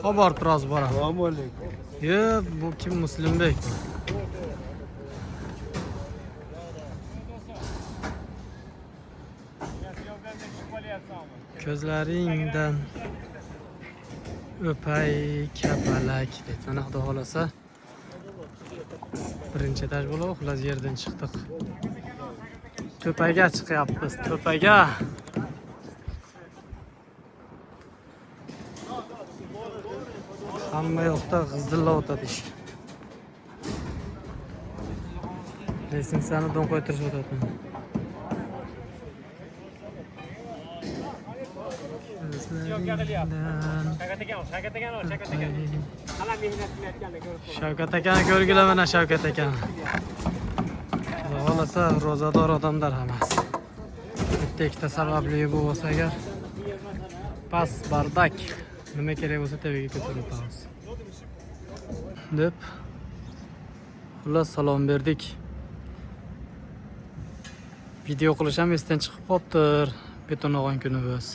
Xabar biraz bora. Assalomu alaykum. Ye, bu kim Muslimbek? Ko'zlaringdan o'pay kapalak deb. Mana xudo xolasa birinchi etaj bo'lib, xullas yerdan chiqdik. To'paga chiqyapmiz, to'paga. Hamma yoqda g'izillab o'tadi ish. Litsenziyani don qo'ytirish o'tadi. Shavkat akani ko'rgilar, mana Shavkat akani. Xohlasa ro'zador odamlar hammasi. Bitta ikkita sababli bo'lsa agar pas bardak nima kerak bo'lsa tevaga ko'tarib o'tamiz deb xullas salom berdik. Video qilish ham esdan chiqib qolibdir. Beton og'an kuni biz.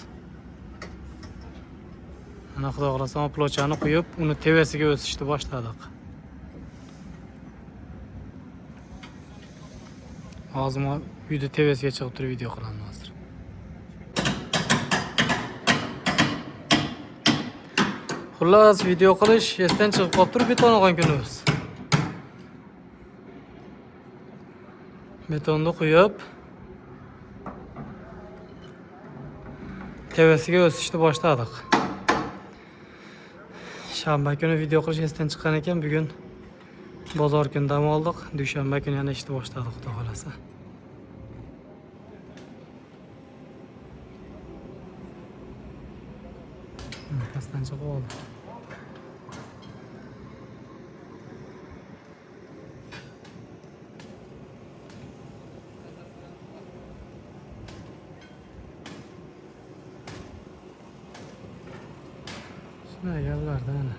Mana xudo xolasa plochani qo'yib, uni tevasiga o'sishni boshladik. Hozir uyda tevasiga chiqib turib video qilaman hozir. Xullas video qilish esdan chiqib qolibdir, beton og'an kuni biz. Betonni qo'yib, tevasiga o'sishni boshladik. Shanba kuni video qilish esdan chiqqan ekan, bugun bozor kuni dam oldik. Dushanba kuni yana ishni boshladik, xudo xolasa. Pastdan chiqib oldi. Shunday gaplarda ana.